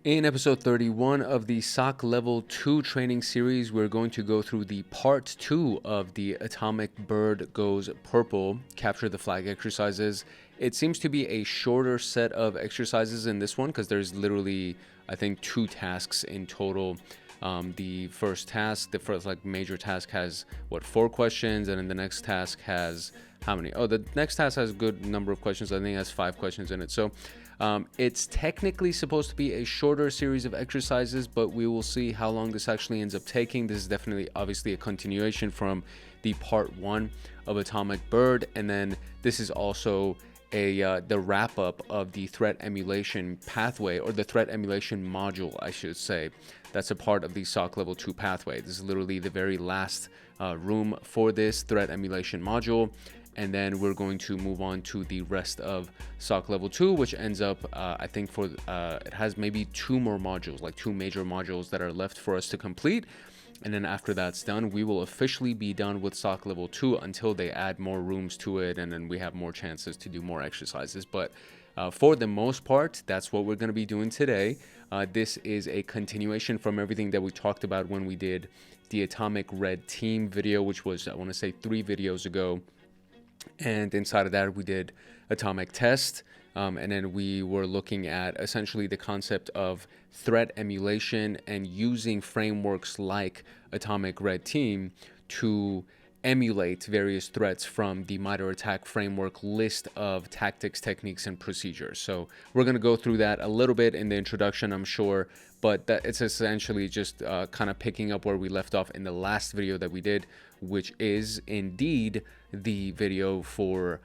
In episode 31 of the SOC Level 2 training series, we're going to go through the part 2 of the Atomic Bird Goes Purple Capture the Flag exercises. It seems to be a shorter set of exercises in this one because there's literally, I think, 2 tasks in total. The first task, the first major task has 4 questions, and then the next task has how many? Oh, the next task has a good number of questions. I think it has 5 questions in it. So it's technically supposed to be a shorter series of exercises, but we will see how long this actually ends up taking. This is definitely obviously a continuation from the part 1 of Atomic Bird, and then this is also the wrap up of the threat emulation pathway, or the threat emulation module, I should say. That's a part of the SOC Level 2 pathway. This is literally the very last room for this threat emulation module. And then we're going to move on to the rest of SOC Level 2, which ends up, I think, it has maybe 2 more modules, like 2 major modules that are left for us to complete. And then after that's done, we will officially be done with SOC Level 2 until they add more rooms to it, and then we have more chances to do more exercises. But for the most part, that's what we're going to be doing today. This is a continuation from everything that we talked about when we did the Atomic Red Team video, which was, I want to say, 3 videos ago. And inside of that, we did Atomic Test, and then we were looking at essentially the concept of threat emulation and using frameworks like Atomic Red Team to emulate various threats from the MITRE ATT&CK framework list of tactics, techniques, and procedures. So we're going to go through that a little bit in the introduction, I'm sure, but that it's essentially just kind of picking up where we left off in the last video that we did, which is indeed the video for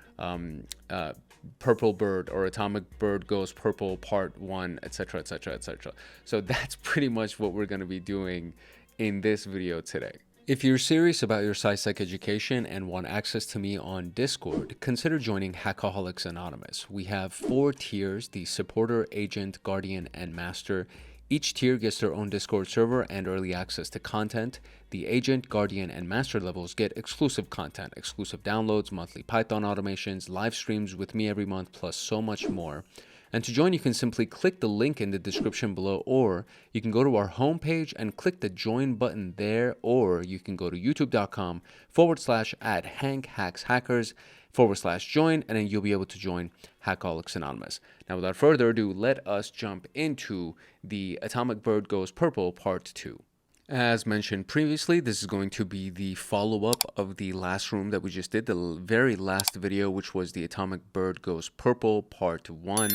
Purple Bird, or Atomic Bird Goes Purple Part 1, etc., etc., etc. So that's pretty much what we're going to be doing in this video today. If you're serious about your CySec education and want access to me on Discord, consider joining Hackaholics Anonymous. We have 4 tiers: the Supporter, Agent, Guardian, and Master. Each tier gets their own Discord server and early access to content. The Agent, Guardian, and Master levels get exclusive content, exclusive downloads, monthly Python automations, live streams with me every month, plus so much more. And to join, you can simply click the link in the description below, or you can go to our homepage and click the join button there, or you can go to youtube.com/@HankHacksHackers/join, and then you'll be able to join Hackaholics Anonymous. Now, without further ado, let us jump into the Atomic Bird Goes Purple Part 2. As mentioned previously, this is going to be the follow-up of the last room that we just did, the very last video, which was the Atomic Bird Goes Purple Part 1.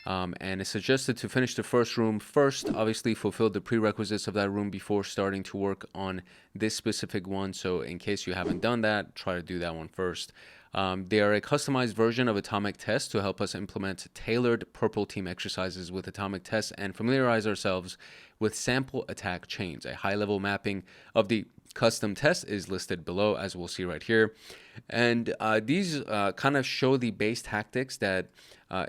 And it's suggested to finish the first room first, obviously fulfill the prerequisites of that room before starting to work on this specific one. So in case you haven't done that, try to do that one first. They are a customized version of Atomic Test to help us implement tailored Purple Team exercises with Atomic Test and familiarize ourselves with sample attack chains. A high-level mapping of the custom test is listed below, as we'll see right here. And these kind of show the base tactics that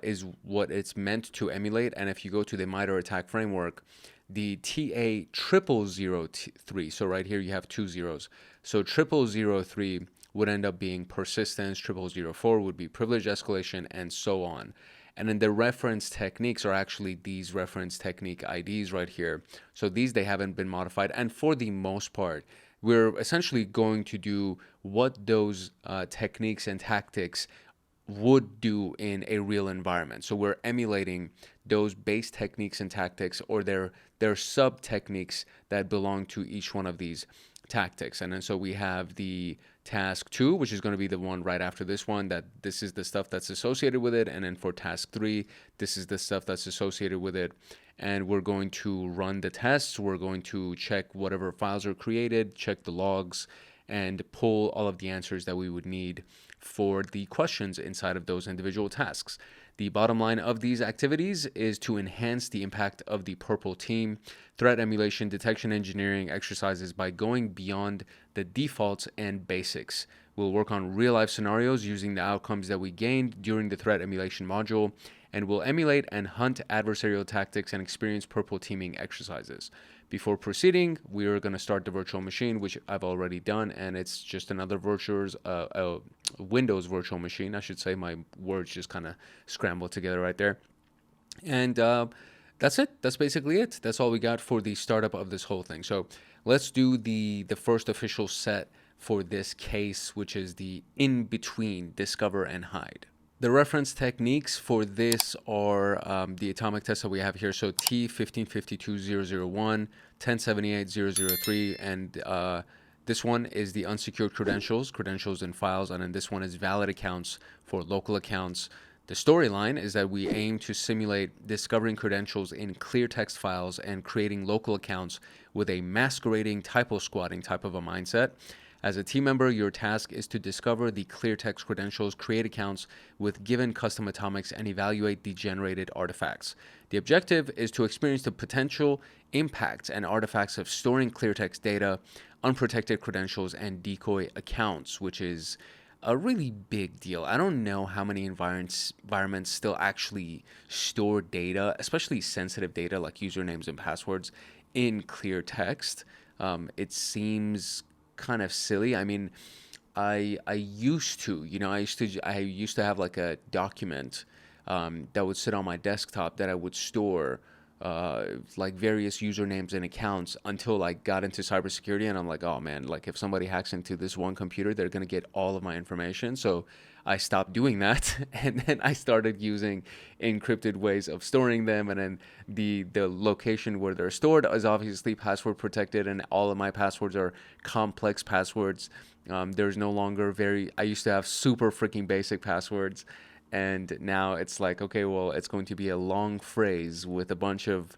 is what it's meant to emulate. And if you go to the MITRE ATT&CK framework, the TA0003, so right here you have 2 zeros. So 0003 would end up being persistence, 0004 would be privilege escalation, and so on. And then the reference techniques are actually these reference technique IDs right here. So these, they haven't been modified. And for the most part, we're essentially going to do what those techniques and tactics would do in a real environment. So we're emulating those base techniques and tactics, or their sub techniques that belong to each one of these tactics. And then so we have the task 2, which is going to be the one right after this one, that this is the stuff that's associated with it. And then for task 3, this is the stuff that's associated with it. And we're going to run the tests. We're going to check whatever files are created, check the logs, and pull all of the answers that we would need for the questions inside of those individual tasks. The bottom line of these activities is to enhance the impact of the Purple Team threat emulation detection engineering exercises by going beyond the defaults and basics. We'll work on real-life scenarios using the outcomes that we gained during the threat emulation module, and we'll emulate and hunt adversarial tactics and experience Purple Teaming exercises. Before proceeding, we are going to start the virtual machine, which I've already done, and it's just another Windows virtual machine, I should say. My words just kind of scrambled together right there. And That's it. That's basically it. That's all we got for the startup of this whole thing. So let's do the first official set for this case, which is the in-between discover and hide. The reference techniques for this are the atomic test that we have here. So T1552001, 1078003, and this one is the unsecured credentials and files, and then this one is valid accounts for local accounts. The storyline is that we aim to simulate discovering credentials in clear text files and creating local accounts with a masquerading typo squatting type of a mindset. As a team member, your task is to discover the clear text credentials, create accounts with given custom atomics, and evaluate the generated artifacts. The objective is to experience the potential impacts and artifacts of storing clear text data, unprotected credentials, and decoy accounts, which is a really big deal. I don't know how many environments still actually store data, especially sensitive data like usernames and passwords, in clear text. It seems kind of silly. I mean, I used to have like a document that would sit on my desktop that I would store like various usernames and accounts until I got into cybersecurity, and I'm like, oh man, like if somebody hacks into this one computer, they're gonna get all of my information. So I stopped doing that, and then I started using encrypted ways of storing them, and then the location where they're stored is obviously password protected, and all of my passwords are complex passwords. There's no longer I used to have super freaking basic passwords, and now it's like, okay, well, it's going to be a long phrase with a bunch of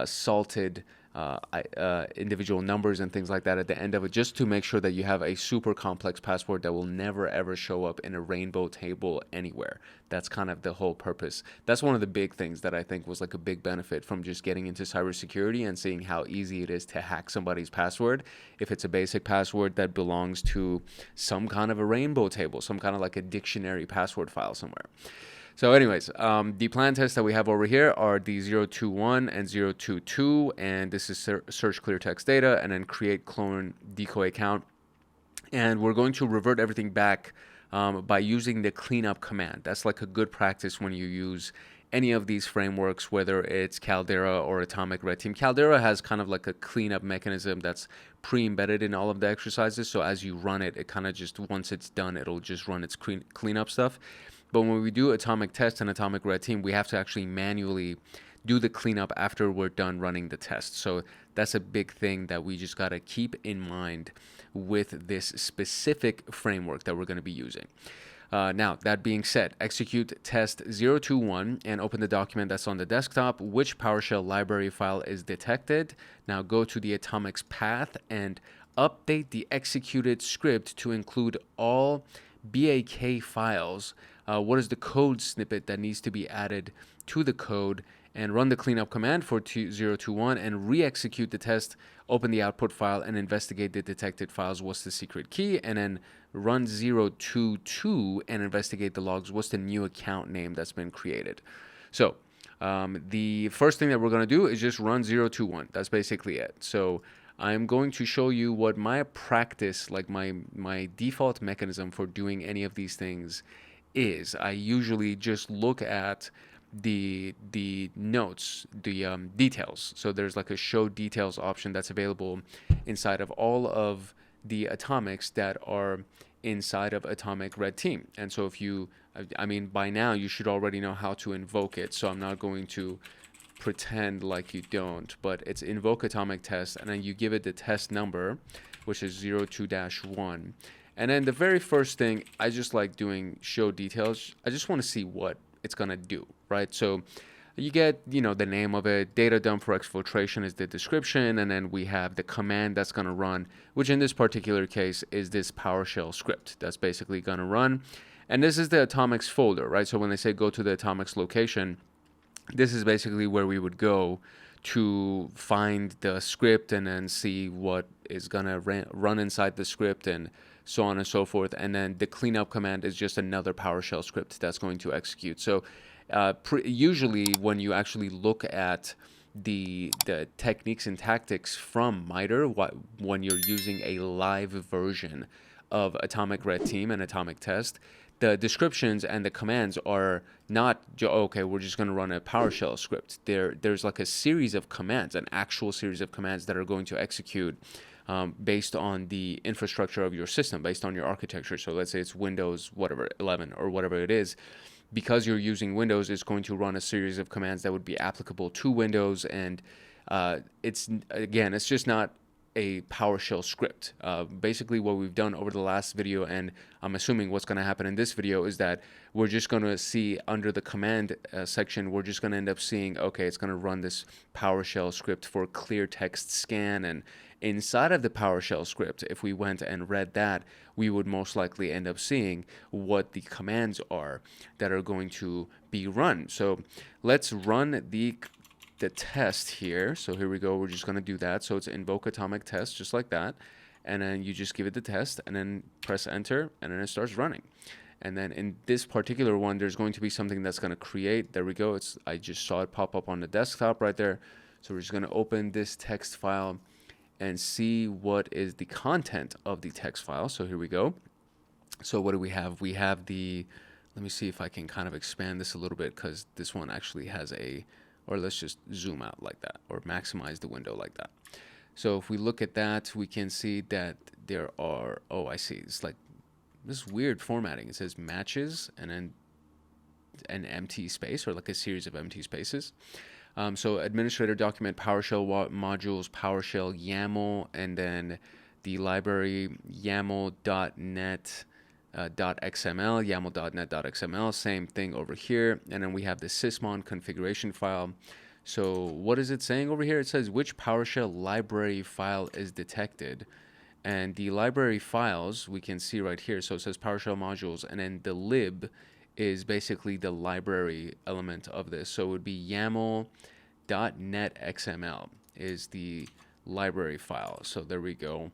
salted individual numbers and things like that at the end of it, just to make sure that you have a super complex password that will never ever show up in a rainbow table anywhere. That's kind of the whole purpose. That's one of the big things that I think was like a big benefit from just getting into cybersecurity and seeing how easy it is to hack somebody's password. If it's a basic password that belongs to some kind of a rainbow table, some kind of like a dictionary password file somewhere. So anyways, the plan tests that we have over here are the 021 and 022, and this is search clear text data and then create clone decoy account. And we're going to revert everything back by using the cleanup command. That's like a good practice when you use any of these frameworks, whether it's Caldera or Atomic Red Team. Caldera has kind of like a cleanup mechanism that's pre-embedded in all of the exercises. So as you run it, it kind of just, once it's done, it'll just run its cleanup stuff. But when we do Atomic Test and Atomic Red Team, we have to actually manually do the cleanup after we're done running the test. So that's a big thing that we just got to keep in mind with this specific framework that we're going to be using. Now, that being said, execute test 021 and open the document that's on the desktop. Which PowerShell library file is detected? Now go to the Atomics path and update the executed script to include all BAK files. What is the code snippet that needs to be added to the code, and run the cleanup command for 021 and re-execute the test, open the output file and investigate the detected files. What's the secret key? And then run 022 and investigate the logs. What's the new account name that's been created? So the first thing that we're going to do is just run 021. That's basically it. So I'm going to show you what my practice, like my default mechanism for doing any of these things is. I usually just look at the notes, the details. So there's like a show details option that's available inside of all of the atomics that are inside of Atomic Red Team. And so I mean, by now you should already know how to invoke it. So I'm not going to pretend like you don't, but it's invoke atomic test, and then you give it the test number, which is 02-1. And then the very first thing, I just like doing show details. I just want to see what it's going to do, right? So you get, the name of it, data dump for exfiltration is the description, and then we have the command that's going to run, which in this particular case is this PowerShell script that's basically going to run. And this is the atomics folder, right? So when they say go to the atomics location, this is basically where we would go to find the script and then see what is going to run inside the script and so on and so forth. And then the cleanup command is just another PowerShell script that's going to execute. So usually when you actually look at the techniques and tactics from MITRE, when you're using a live version of Atomic Red Team and Atomic Test, the descriptions and the commands are not, okay, we're just going to run a PowerShell script. There's like a series of commands, an actual series of commands that are going to execute based on the infrastructure of your system, based on your architecture. So let's say it's Windows, whatever, 11 or whatever it is. Because you're using Windows, it's going to run a series of commands that would be applicable to Windows. And it's just not a PowerShell script. Basically what we've done over the last video, and I'm assuming what's going to happen in this video, is that we're just going to see under the command section, we're just going to end up seeing, okay, it's going to run this PowerShell script for clear text scan. And inside of the PowerShell script, if we went and read that, we would most likely end up seeing what the commands are that are going to be run. So let's run the test here. So here we go. We're just going to do that. So it's invoke atomic test, just like that. And then you just give it the test and then press enter, and then it starts running. And then in this particular one, there's going to be something that's going to create. There we go. I just saw it pop up on the desktop right there. So we're just going to open this text file and see what is the content of the text file. So here we go. So what do we have? We have let me see if I can kind of expand this a little bit, because this one actually has or let's just zoom out like that, or maximize the window like that. So if we look at that, we can see that there are, oh, I see. It's like this weird formatting. It says matches and then an empty space, or like a series of empty spaces. So administrator document PowerShell modules, PowerShell YAML, and then the library YAML.net .xml, YAML.net.xml, same thing over here. And then we have the sysmon configuration file. So what is it saying over here? It says which PowerShell library file is detected. And the library files we can see right here. So it says PowerShell modules, and then the lib is basically the library element of this. So it would be YAML.net.xml is the library file. So there we go.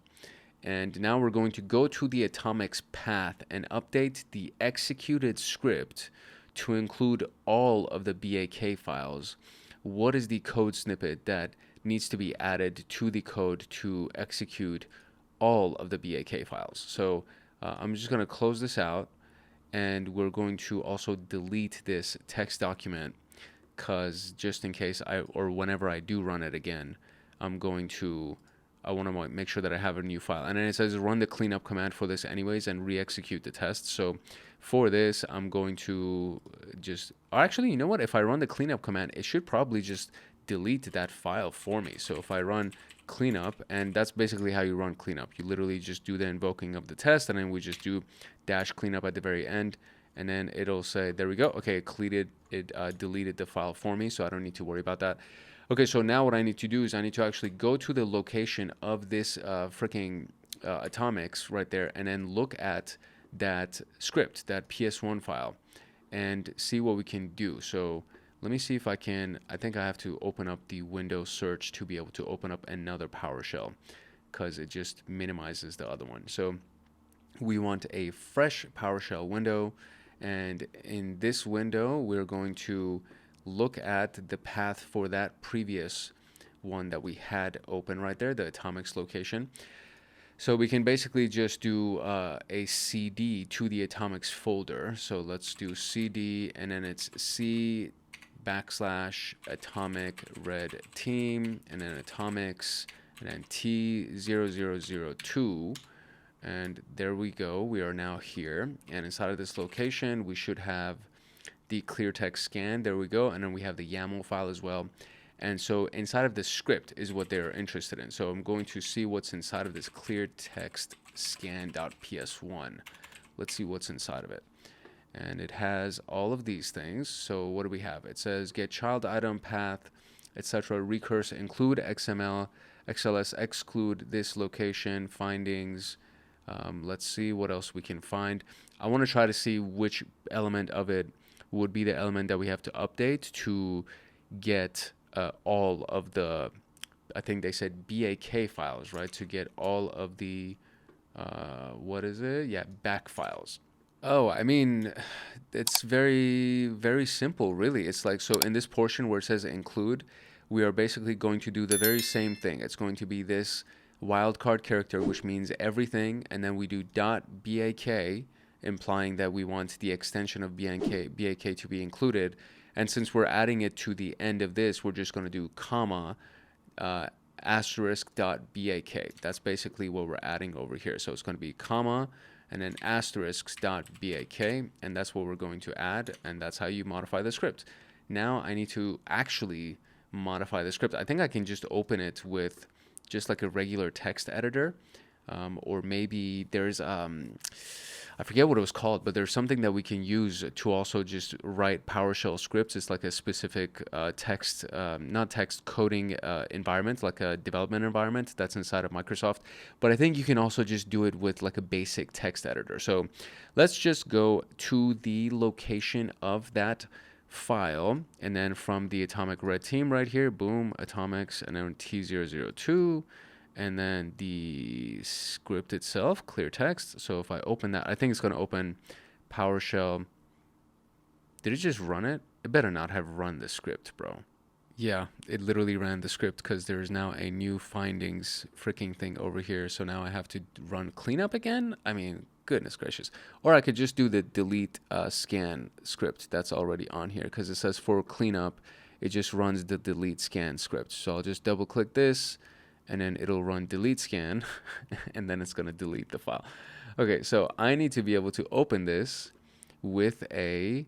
And now we're going to go to the atomics path and update the executed script to include all of the BAK files. What is the code snippet that needs to be added to the code to execute all of the BAK files? So I'm just going to close this out, and we're going to also delete this text document, because just in case or whenever I do run it again, I want to make sure that I have a new file. And then it says run the cleanup command for this anyways and re-execute the test. So for this, I'm going to actually, you know what? If I run the cleanup command, it should probably just delete that file for me. So if I run cleanup, and that's basically how you run cleanup. You literally just do the invoking of the test, and then we just do -cleanup at the very end. And then it'll say, there we go. Okay, it deleted the file for me, so I don't need to worry about that. Okay, so now what I need to do is I need to actually go to the location of this freaking atomics right there, and then look at that script, that PS1 file, and see what we can do. So let me see if I can. I think I have to open up the Windows search to be able to open up another PowerShell, because it just minimizes the other one. So we want a fresh PowerShell window, and in this window we're going to look at the path for that previous one that we had open right there, the atomics location. So we can basically just do a CD to the atomics folder. So let's do CD, and then it's C/atomic red team, and then atomics, and then T0002. And there we go. We are now here. And inside of this location, we should have the clear text scan. There we go. And then we have the YAML file as well. And so inside of the script is what they're interested in. So I'm going to see what's inside of this clear text scan.ps1. Let's see what's inside of it. And it has all of these things. So what do we have? It says get child item path, etc. Recurse include XML, XLS exclude this location, findings. Let's see what else we can find. I want to try to see which element of it would be the element that we have to update to get all of the, I think they said BAK files, right? To get all of the, what is it? Yeah, back files. Oh, I mean, it's very, very simple, really. It's like, so in this portion where it says include, we are basically going to do the very same thing. It's going to be this wildcard character, which means everything, and then we do .bak, implying that we want the extension of BAK to be included. And since we're adding it to the end of this, we're just going to do comma asterisk.bak. That's basically what we're adding over here. So it's going to be comma and then asterisks.bak, and that's what we're going to add, and that's how you modify the script. Now I need to actually modify the script. I think I can just open it with just like a regular text editor, or maybe there's I forget what it was called, but there's something that we can use to also just write PowerShell scripts. It's like a specific text, not text coding environment, like a development environment that's inside of Microsoft. But I think you can also just do it with like a basic text editor. So let's just go to the location of that file, and then from the atomic red team right here, boom, atomics, and then T002. And then the script itself, clear text. So if I open that, I think it's going to open PowerShell. Did it just run it? It better not have run the script, bro. Yeah, it literally ran the script because there's now a new findings freaking thing over here. So now I have to run cleanup again? I mean, goodness gracious. Or I could just do the delete scan script that's already on here, because it says for cleanup, it just runs the delete scan script. So I'll just double click this, and then it'll run delete scan, and then it's going to delete the file. Okay, so I need to be able to open this with a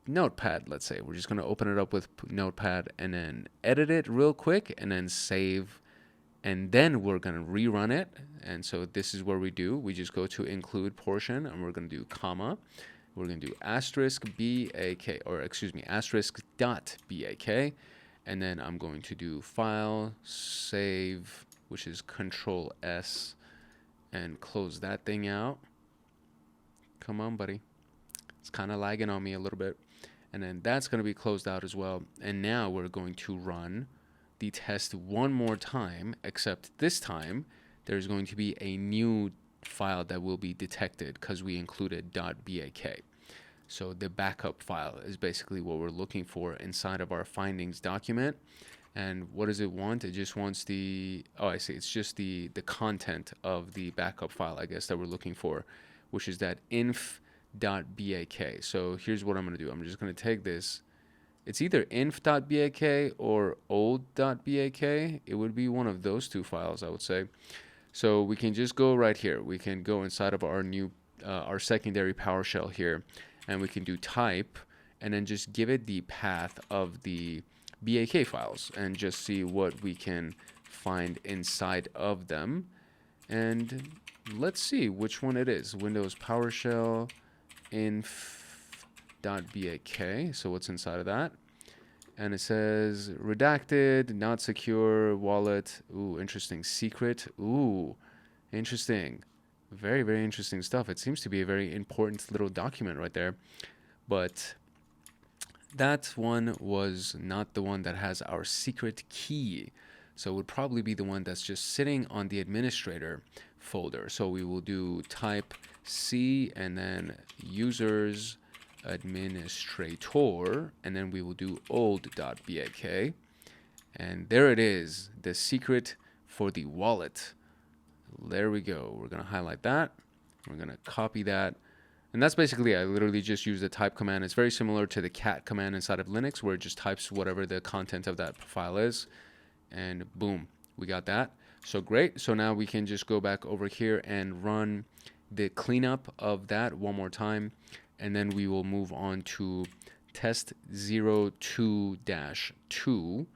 notepad, let's say. We're just going to open it up with notepad and then edit it real quick and then save, and then we're going to rerun it. And so this is where we just go to include portion, and we're going to do comma. We're going to do asterisk BAK, or excuse me, asterisk dot BAK. And then I'm going to do file, save, which is Control S, and close that thing out. Come on, buddy. It's kind of lagging on me a little bit. And then that's going to be closed out as well. And now we're going to run the test one more time, except this time there's going to be a new file that will be detected because we included .bak. So the backup file is basically what we're looking for inside of our findings document. And what does it want? It just wants the, oh, I see. It's just the content of the backup file, I guess, that we're looking for, which is that inf.bak. So here's what I'm going to do. I'm just going to take this. It's either inf.bak or old.bak. It would be one of those two files, I would say. So we can just go right here. We can go inside of our new, our secondary PowerShell here, and we can do type, and then just give it the path of the BAK files and just see what we can find inside of them. And let's see which one it is. Windows PowerShell inf.bak. So what's inside of that? And it says redacted, not secure, wallet. Ooh, interesting. Secret. Ooh, interesting. Very, very interesting stuff. It seems to be a very important little document right there. But that one was not the one that has our secret key. So it would probably be the one that's just sitting on the administrator folder. So we will do type C and then users administrator, and then we will do old.bak. And there it is, the secret for the wallet. There we go. We're going to highlight that. We're going to copy that. And that's basically, I literally just use the type command. It's very similar to the cat command inside of Linux, where it just types whatever the content of that file is. And boom, we got that. So great. So now we can just go back over here and run the cleanup of that one more time. And then we will move on to test 02-2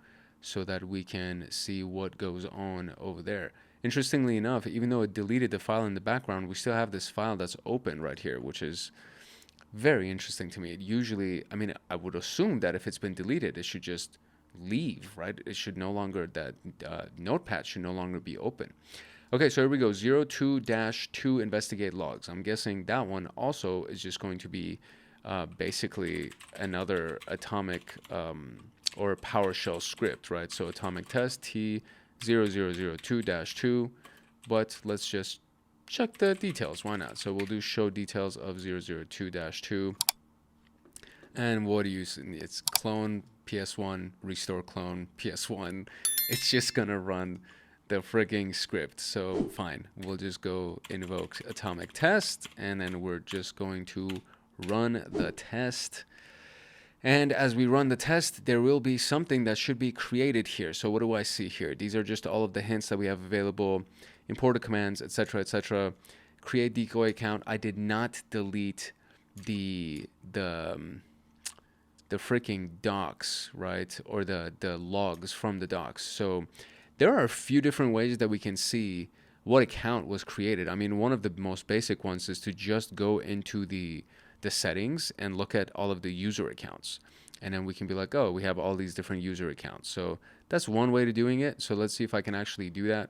so that we can see what goes on over there. Interestingly enough, even though it deleted the file in the background, we still have this file that's open right here, which is very interesting to me. It usually, I mean, I would assume that if it's been deleted, it should just leave, right? It should no longer, that notepad should no longer be open. Okay, so here we go, 02-2 investigate logs. I'm guessing that one also is just going to be basically another atomic or PowerShell script, right? So atomic test T0002-2, but let's just check the details. Why not? So we'll do show details of 002-2. And what do you see? It's clone PS1, restore clone PS1. It's just going to run the freaking script. So fine, we'll just go invoke atomic test, and then we're just going to run the test. And as we run the test, there will be something that should be created here. So what do I see here? These are just all of the hints that we have available, imported commands, etc., etc. Create decoy account. I did not delete the freaking docs, right? Or the logs from the docs. So there are a few different ways that we can see what account was created. I mean, one of the most basic ones is to just go into the settings and look at all of the user accounts. And then we can be like, oh, we have all these different user accounts. So that's one way to doing it. So let's see if I can actually do that.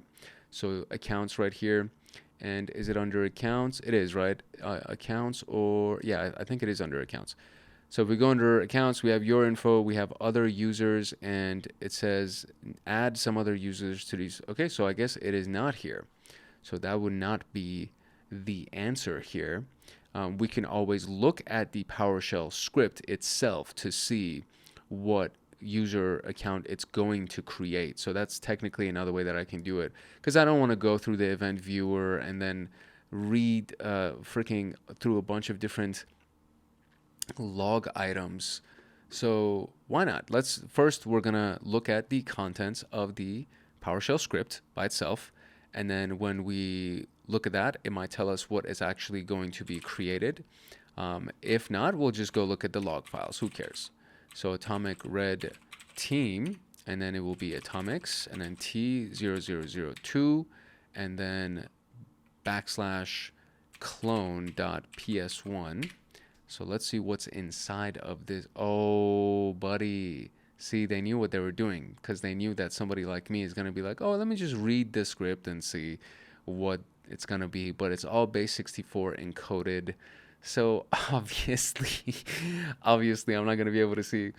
So accounts right here. And is it under accounts? It is, right? Accounts, or yeah, I think it is under accounts. So if we go under accounts, we have your info, we have other users, and it says add some other users to these. Okay, so I guess it is not here. So that would not be the answer here. We can always look at the PowerShell script itself to see what user account it's going to create. So that's technically another way that I can do it, because I don't want to go through the event viewer and then read freaking through a bunch of different log items. So why not? We're gonna look at the contents of the PowerShell script by itself, and then when we look at that, it might tell us what is actually going to be created. If not, we'll just go look at the log files. Who cares? So atomic red team, and then it will be atomics, and then T0002, and then /clone.ps1. So let's see what's inside of this. Oh, buddy. See, they knew what they were doing, because they knew that somebody like me is going to be like, oh, let me just read the script and see what it's going to be. But it's all base64 encoded. So obviously, I'm not going to be able to see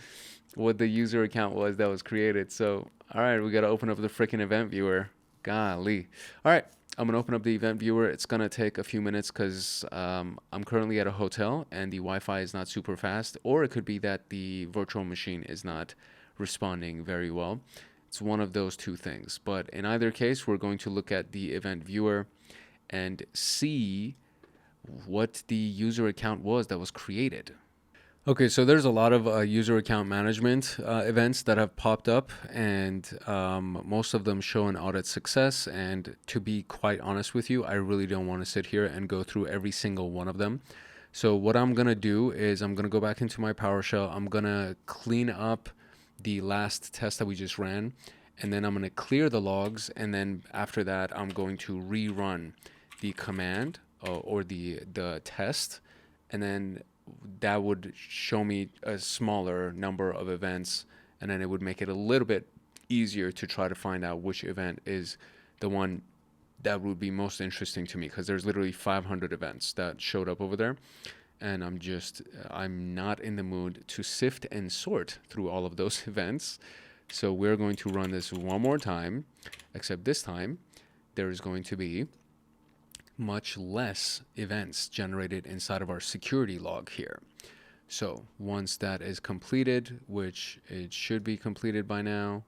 what the user account was that was created. So, all right, we got to open up the freaking event viewer. Golly. All right, I'm going to open up the event viewer. It's going to take a few minutes because I'm currently at a hotel and the Wi-Fi is not super fast, or it could be that the virtual machine is not responding very well. It's one of those two things. But in either case, we're going to look at the event viewer and see what the user account was that was created. Okay, so there's a lot of user account management events that have popped up, and most of them show an audit success. And to be quite honest with you, I really don't want to sit here and go through every single one of them. So what I'm going to do is I'm going to go back into my PowerShell. I'm going to clean up the last test that we just ran, and then I'm going to clear the logs. And then after that, I'm going to rerun the command or the test, and then that would show me a smaller number of events, and then it would make it a little bit easier to try to find out which event is the one that would be most interesting to me, because there's literally 500 events that showed up over there, and I'm not in the mood to sift and sort through all of those events. So we're going to run this one more time, except this time there is going to be much less events generated inside of our security log here. So once that is completed, which it should be completed by now,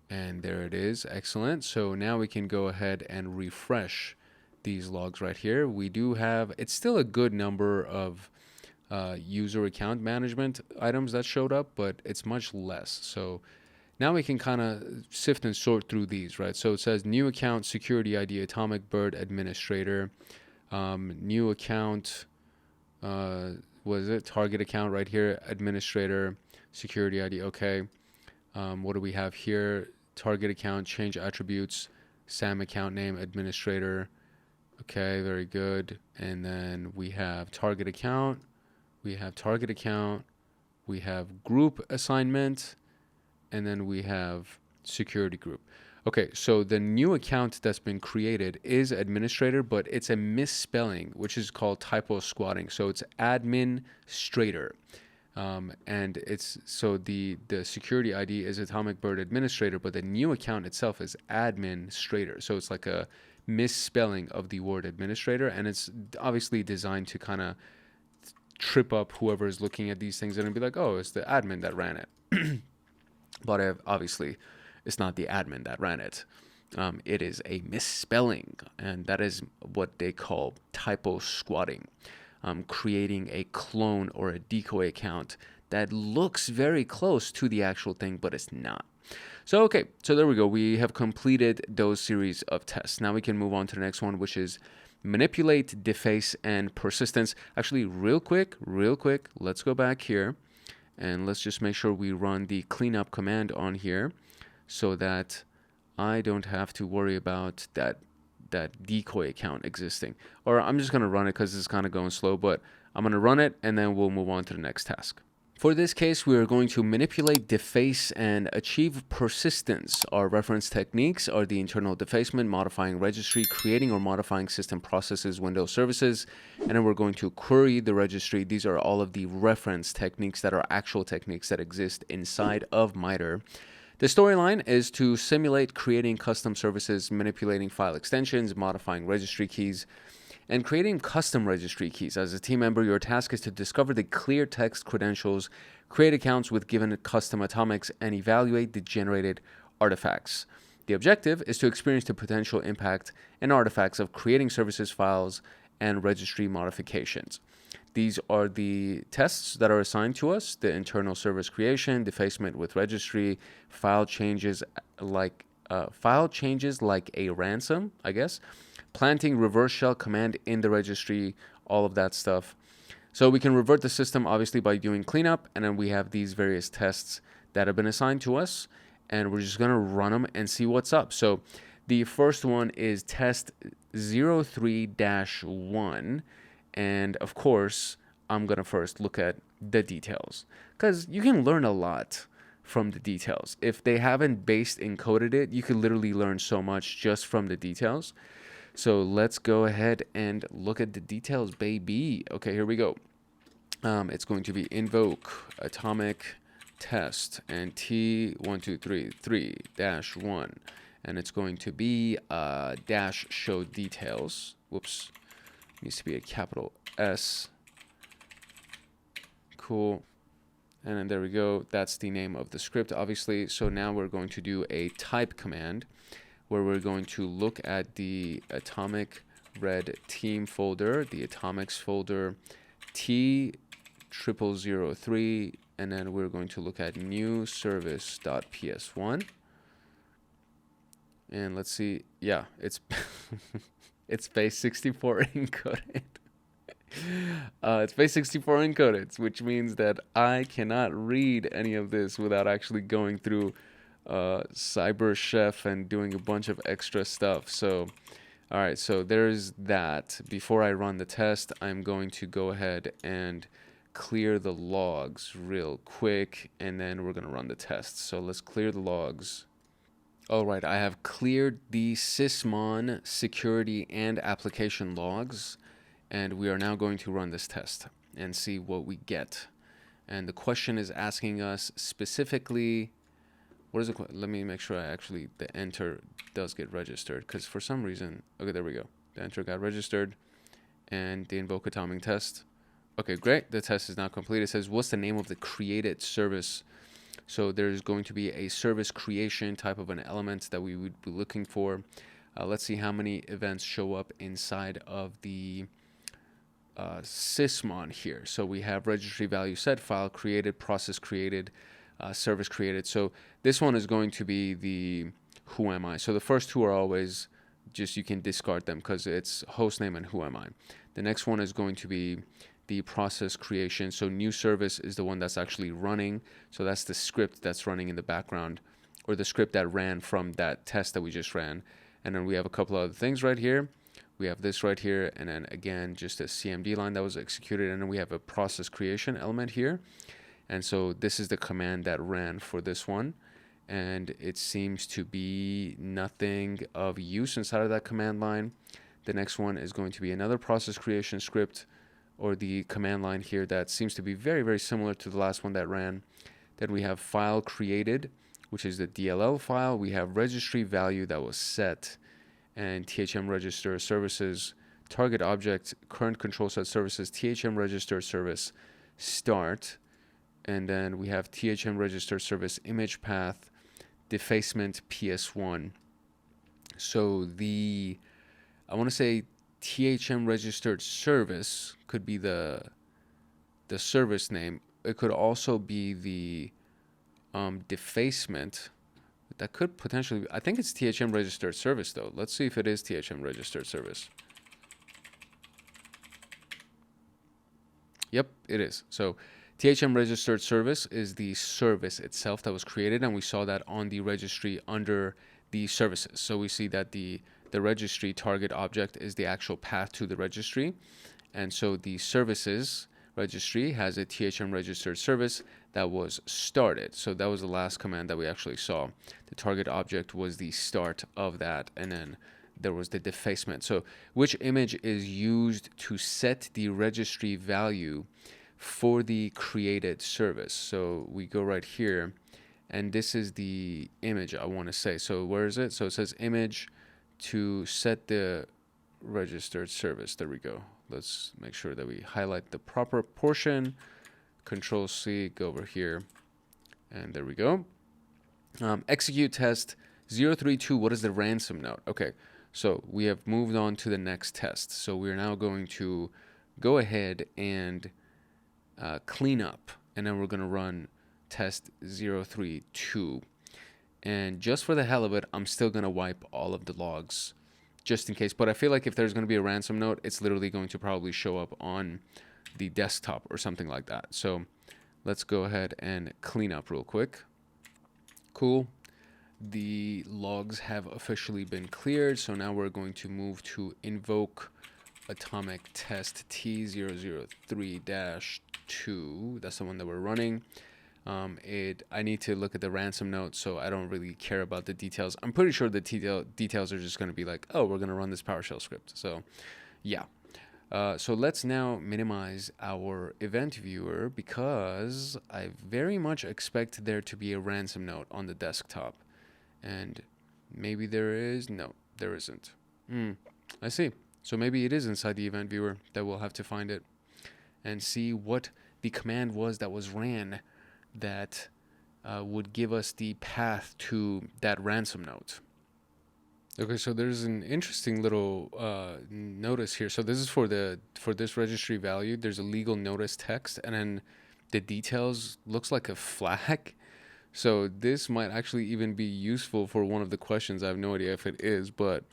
and there it is, excellent. So now we can go ahead and refresh these logs right here. We do have, it's still a good number of user account management items that showed up, but it's much less. So now we can kind of sift and sort through these, right? So it says new account, security ID, atomic bird administrator, new account, target account right here, administrator, security ID, okay. What do we have here? Target account, change attributes, SAM account name, administrator, okay, very good. And then we have target account, we have group assignment, and then we have security group. Okay, so the new account that's been created is administrator, but it's a misspelling, which is called typo squatting. So it's administrator. And it's, so the security ID is atomic bird administrator, but the new account itself is administrator. So it's like a misspelling of the word administrator, and it's obviously designed to kind of trip up whoever is looking at these things and be like, oh, it's the admin that ran it. But obviously, it's not the admin that ran it. It is a misspelling, and that is what they call typo squatting, creating a clone or a decoy account that looks very close to the actual thing, but it's not. So, okay, so there we go. We have completed those series of tests. Now we can move on to the next one, which is manipulate, deface, and persistence. Actually, real quick, let's go back here and let's just make sure we run the cleanup command on here so that I don't have to worry about that decoy account existing. Or I'm just going to run it because it's kind of going slow, but I'm going to run it and then we'll move on to the next task. For this case, we are going to manipulate, deface, and achieve persistence. Our reference techniques are the internal defacement, modifying registry, creating or modifying system processes, Windows services, and then we're going to query the registry. These are all of the reference techniques that are actual techniques that exist inside of MITRE. The storyline is to simulate creating custom services, manipulating file extensions, modifying registry keys, and creating custom registry keys. As a team member, your task is to discover the clear text credentials, create accounts with given custom atomics, and evaluate the generated artifacts. The objective is to experience the potential impact and artifacts of creating services, files, and registry modifications. These are the tests that are assigned to us: the internal service creation, defacement with registry, file changes like a ransom, I guess, planting reverse shell command in the registry, all of that stuff. So we can revert the system obviously by doing cleanup, and then we have these various tests that have been assigned to us, and we're just going to run them and see what's up. So the first one is test 03-1, and of course I'm going to first look at the details, because you can learn a lot from the details. If they haven't base encoded it, you could literally learn so much just from the details. So let's go ahead and look at the details, baby. Okay, here we go. It's going to be invoke atomic test and T1233-1, and it's going to be dash show details. Whoops, needs to be a capital S. Cool. And then there we go. That's the name of the script, obviously. So now we're going to do a type command where we're going to look at the atomic red team folder, the atomics folder, T0003, and then we're going to look at new service.ps1. And let's see, yeah, it's it's base64 encoded. It's base64 encoded, which means that I cannot read any of this without actually going through Cyber Chef and doing a bunch of extra stuff. So all right, so there's that. Before I run the test, I'm going to go ahead and clear the logs real quick, and then we're going to run the test. So let's clear the logs. All right, I have cleared the sysmon security and application logs, and we are now going to run this test and see what we get. And the question is asking us specifically, what is it? Let me make sure the enter does get registered, because for some reason, okay, there we go. The enter got registered, and the invoke atomic test. Okay, great. The test is now complete. It says, what's the name of the created service? So there's going to be a service creation type of an element that we would be looking for. Let's see how many events show up inside of the sysmon here. So we have registry value set, file created, process created, service created. So this one is going to be the who am I. So the first two are always just, you can discard them because it's hostname and who am I. The next one is going to be the process creation. So new service is the one that's actually running. So that's the script that's running in the background, or the script that ran from that test that we just ran. And then we have a couple of other things right here. We have this right here, and then again just a CMD line that was executed, and then we have a process creation element here. And so this is the command that ran for this one, and it seems to be nothing of use inside of that command line. The next one is going to be another process creation script, or the command line here, that seems to be very, very similar to the last one that ran. Then we have file created, which is the DLL file. We have registry value that was set, and THM register services, target object, current control set services, THM register service start, and then we have THM register service image path, defacement PS1. So I want to say THM registered service could be the service name. It could also be the defacement. That could potentially I think it's THM registered service though. Let's see if it is THM registered service. Yep, it is. So THM registered service is the service itself that was created, and we saw that on the registry under the services. So we see that the registry target object is the actual path to the registry, and so the services registry has a THM registered service that was started. So that was the last command that we actually saw. The target object was the start of that, and then there was the defacement. So which image is used to set the registry value for the created service? So we go right here, and this is the image I want to say. So where is it? So it says image to set the registered service. There we go. Let's make sure that we highlight the proper portion. Control C, go over here, and there we go. Execute test 032. What is the ransom note? Okay, so we have moved on to the next test. So we're now going to go ahead and clean up, and then we're going to run test 032. And just for the hell of it, I'm still going to wipe all of the logs just in case. But I feel like if there's going to be a ransom note, it's literally going to probably show up on the desktop or something like that. So let's go ahead and clean up real quick. Cool. The logs have officially been cleared. So now we're going to move to invoke atomic test T003-2. That's the one that we're running. I need to look at the ransom note, so I don't really care about the details. I'm pretty sure the details are just going to be like, oh, we're going to run this PowerShell script. So yeah. So let's now minimize our event viewer, because I very much expect there to be a ransom note on the desktop. And maybe there is. No, there isn't. I see. So maybe it is inside the event viewer that we'll have to find it and see what the command was that was ran that would give us the path to that ransom note. Okay, so there's an interesting little notice here. So this is for this registry value. There's a legal notice text, and then the details looks like a flag. So this might actually even be useful for one of the questions. I have no idea if it is, but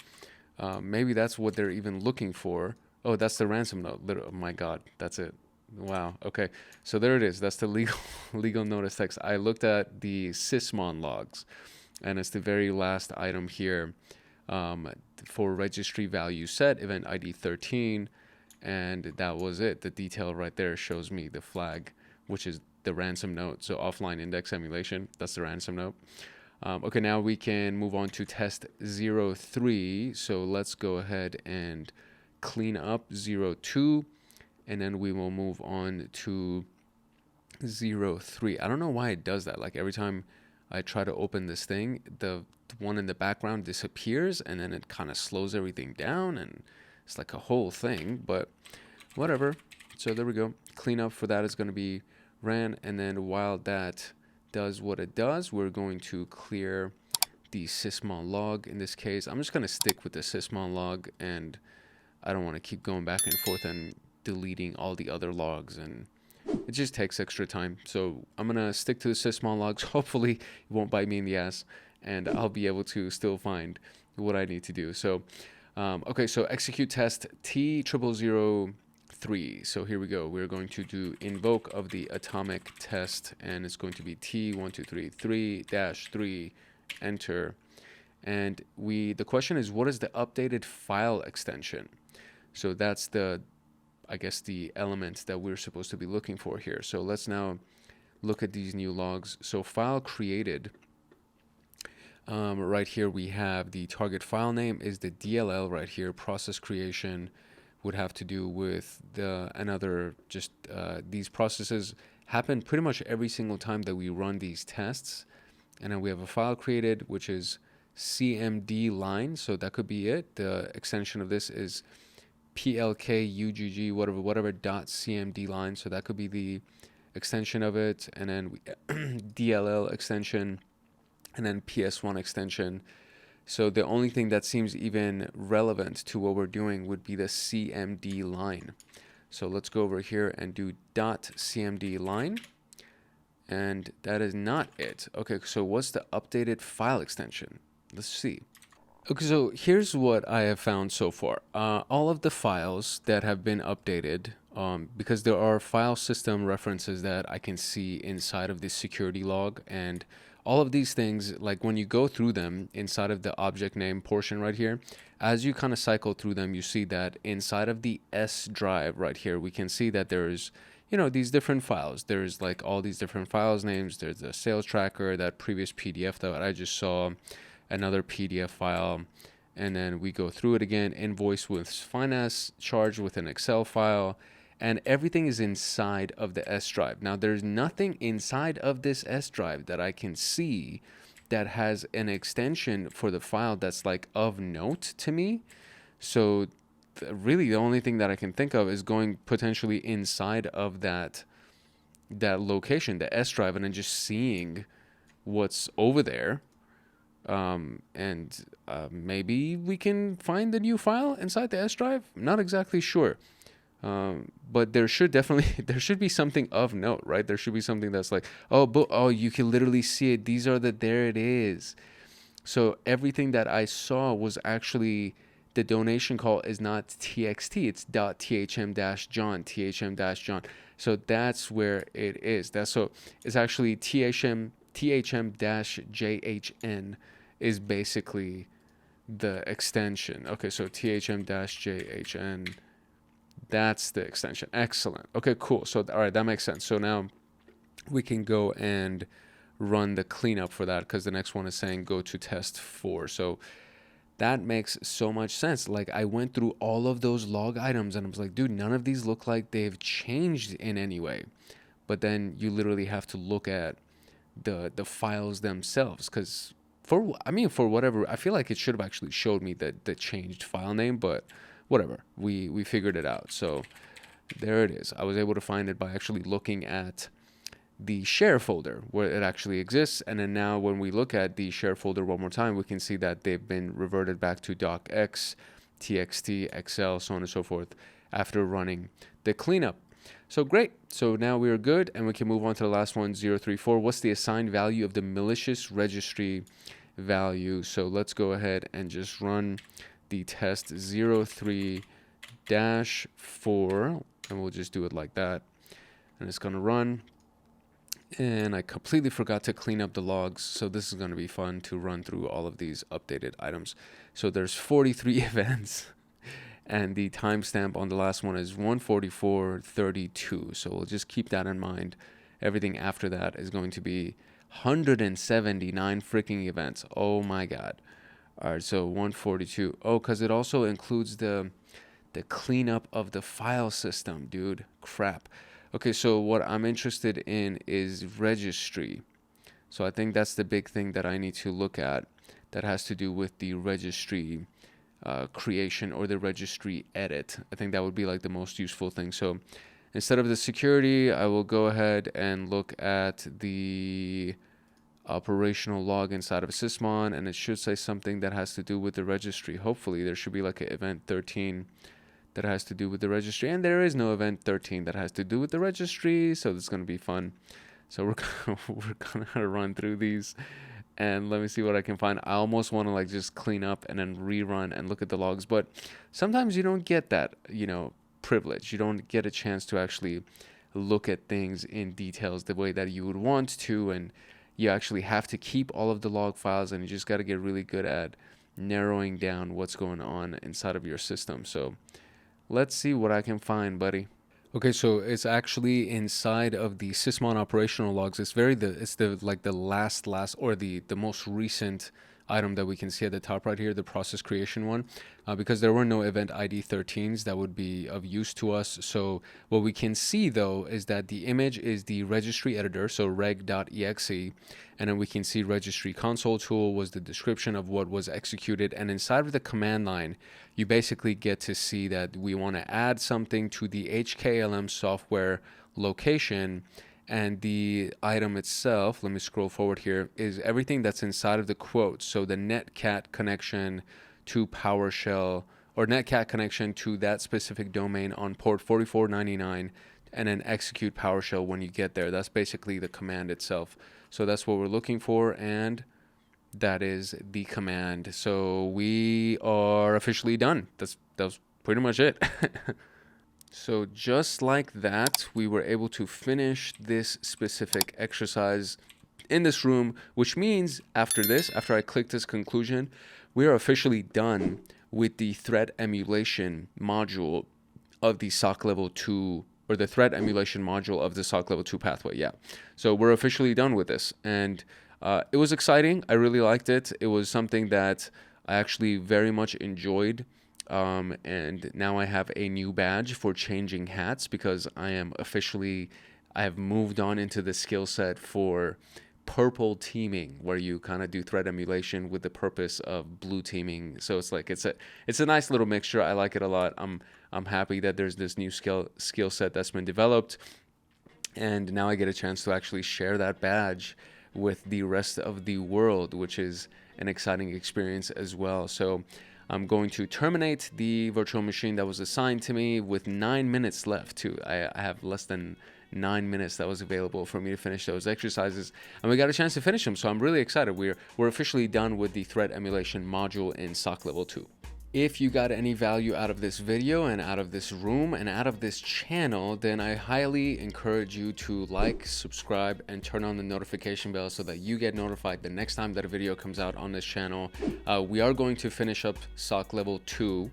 maybe that's what they're even looking for. Oh, that's the ransom note. Oh my God, that's it. Wow. Okay. So there it is. That's the legal notice text. I looked at the sysmon logs, and it's the very last item here for registry value set, event ID 13, and that was it. The detail right there shows me the flag, which is the ransom note. So offline index emulation, that's the ransom note. Okay, now we can move on to test 03. So let's go ahead and clean up 02. And then we will move on to 03. I don't know why it does that. Like every time I try to open this thing, the one in the background disappears, and then it kind of slows everything down, and it's like a whole thing, but whatever. So there we go. Cleanup for that is going to be ran, and then while that does what it does, we're going to clear the sysmon log. In this case, I'm just going to stick with the sysmon log, and I don't want to keep going back and forth and deleting all the other logs, and it just takes extra time. So I'm gonna stick to the sysmon logs. Hopefully it won't bite me in the ass, and I'll be able to still find what I need to do. So okay, so execute test T0003. So here we go. We're going to do invoke of the atomic test, and it's going to be T1233-3 enter. And the question is, what is the updated file extension? So that's I guess the element that we're supposed to be looking for here. So let's now look at these new logs. So file created, right here we have the target file name is the DLL right here. Process creation would have to do with these processes happen pretty much every single time that we run these tests. And then we have a file created, which is CMD line. So that could be it. The extension of this is PLK whatever .cmd line, so that could be the extension of it, and then DLL extension, and then PS1 extension. So the only thing that seems even relevant to what we're doing would be the CMD line. So let's go over here and do .cmd line. And that is not it. Okay, so what's the updated file extension? Let's see. Okay, so here's what I have found so far. All of the files that have been updated, because there are file system references that I can see inside of this security log, and all of these things, like when you go through them inside of the object name portion right here, as you kind of cycle through them, you see that inside of the S drive right here, we can see that there's, you know, these different files. There's like all these different files names. There's the sales tracker, that previous PDF that I just saw, another PDF file, and then we go through it again, invoice with finance charge with an Excel file, and everything is inside of the S drive. Now there's nothing inside of this S drive that I can see that has an extension for the file that's like of note to me. So really the only thing that I can think of is going potentially inside of that location, the S drive, and then just seeing what's over there. Maybe we can find the new file inside the S drive. Not exactly sure. But there should be something of note, right? There should be something that's like, oh, you can literally see it. There it is. So everything that I saw was actually, the donation call is not txt, it's .thm-john. So that's where it is. It's actually thm-jhn is basically the extension. Okay, so thm-jhn, that's the extension. Excellent. Okay, cool. So, all right, that makes sense. So now we can go and run the cleanup for that, because the next one is saying go to test 4. So that makes so much sense. Like, I went through all of those log items and I was like, dude, none of these look like they've changed in any way. But then you literally have to look at the files themselves, because for whatever, I feel like it should have actually showed me the changed file name, but whatever, we figured it out. So there it is. I was able to find it by actually looking at the share folder where it actually exists. And then now when we look at the share folder one more time, we can see that they've been reverted back to docx, txt, excel, so on and so forth, after running the cleanup. So great. So now we're good, and we can move on to the last one, 034. What's the assigned value of the malicious registry value? So let's go ahead and just run the test 03-4, and we'll just do it like that. And it's going to run. And I completely forgot to clean up the logs, so this is going to be fun to run through all of these updated items. So there's 43 events, and the timestamp on the last one is 144:32. So we'll just keep that in mind. Everything after that is going to be 179 freaking events. Oh my god. All right, so 142. Oh, because it also includes the cleanup of the file system, dude. Crap. Okay, so what I'm interested in is registry. So I think that's the big thing that I need to look at, that has to do with the registry creation or the registry edit. I think that would be like the most useful thing. So instead of the security, I will go ahead and look at the operational log inside of Sysmon, and it should say something that has to do with the registry. Hopefully there should be like an event 13 that has to do with the registry, and there is no event 13 that has to do with the registry, so this is going to be fun. So we're gonna run through these, and let me see what I can find. I almost want to like just clean up and then rerun and look at the logs, but sometimes you don't get that, privilege. You don't get a chance to actually look at things in details the way that you would want to, and you actually have to keep all of the log files, and you just got to get really good at narrowing down what's going on inside of your system. So let's see what I can find, buddy. Okay, so it's actually inside of the Sysmon operational logs. It's the last or the most recent item that we can see at the top right here, the process creation one, because there were no event ID 13s that would be of use to us. So what we can see though is that the image is the registry editor, so reg.exe, and then we can see registry console tool was the description of what was executed, and inside of the command line you basically get to see that we want to add something to the HKLM software location, And the item itself, let me scroll forward here, is everything that's inside of the quote. So the netcat connection to PowerShell, or netcat connection to that specific domain on port 4499, and then execute PowerShell when you get there. That's basically the command itself. So that's what we're looking for, and that is the command. So we are officially done. That was pretty much it. So just like that, we were able to finish this specific exercise in this room, which means after this, after I click this conclusion, we are officially done with the threat emulation module of the SOC level 2, or the threat emulation module of the SOC level 2 pathway. Yeah. So we're officially done with this. And it was exciting. I really liked it. It was something that I actually very much enjoyed. And now I have a new badge for changing hats, because I have moved on into the skill set for purple teaming, where you kind of do threat emulation with the purpose of blue teaming. So it's like it's a nice little mixture. I like it a lot. I'm happy that there's this new skill set that's been developed, and now I get a chance to actually share that badge with the rest of the world, which is an exciting experience as well. So I'm going to terminate the virtual machine that was assigned to me with 9 minutes left too. I have less than 9 minutes that was available for me to finish those exercises, and we got a chance to finish them. So I'm really excited. We're officially done with the threat emulation module in SOC level 2. If you got any value out of this video and out of this room and out of this channel, then I highly encourage you to like, subscribe, and turn on the notification bell so that you get notified the next time that a video comes out on this channel. We are going to finish up SOC level 2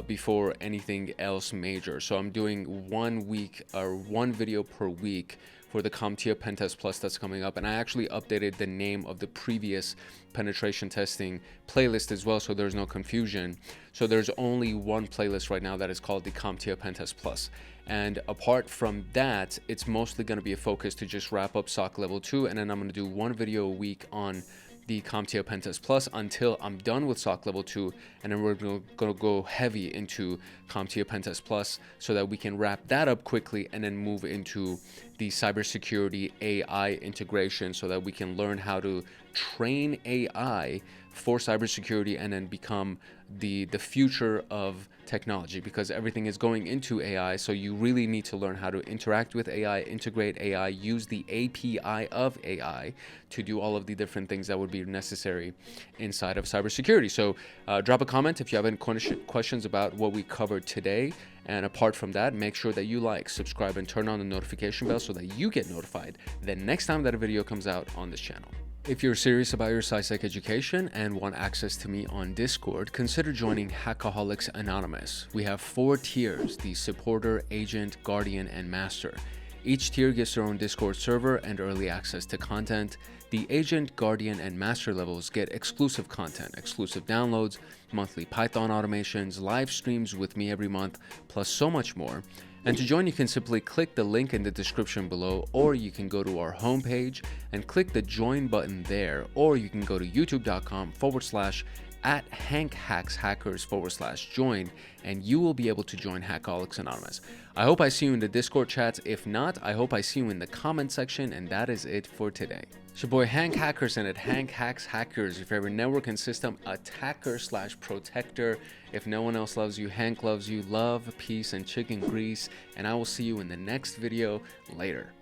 before anything else major. So I'm doing 1 week or 1 video per week for the CompTIA Pentest Plus that's coming up. And I actually updated the name of the previous penetration testing playlist as well, so there's no confusion. So there's only one playlist right now that is called the CompTIA Pentest Plus. And apart from that, it's mostly going to be a focus to just wrap up SOC level 2, and then I'm going to do 1 video a week on the CompTIA Pentest Plus until I'm done with SOC level 2, and then we're going to go heavy into CompTIA Pentest Plus so that we can wrap that up quickly and then move into the cybersecurity AI integration, so that we can learn how to train AI for cybersecurity and then become the future of technology, because everything is going into AI. So you really need to learn how to interact with AI, integrate AI, use the API of AI to do all of the different things that would be necessary inside of cybersecurity. So drop a comment if you have any questions about what we covered today. And apart from that, make sure that you like, subscribe, and turn on the notification bell so that you get notified the next time that a video comes out on this channel. If you're serious about your CySec education and want access to me on Discord, consider joining Hackaholics Anonymous. We have 4 tiers: the Supporter, Agent, Guardian, and Master. Each tier gives their own Discord server and early access to content. The Agent, Guardian, and Master levels get exclusive content, exclusive downloads, monthly Python automations, live streams with me every month, plus so much more. And to join, you can simply click the link in the description below, or you can go to our homepage and click the join button there, or you can go to youtube.com/@HankHacksHackers/join, and you will be able to join Hackaholics Anonymous. I hope I see you in the Discord chats. If not, I hope I see you in the comment section, and that is it for today. It's your boy Hank Hackerson at Hank Hacks Hackers, your favorite network and system attacker/protector. If no one else loves you, Hank loves you. Love, peace, and chicken grease, and I will see you in the next video later.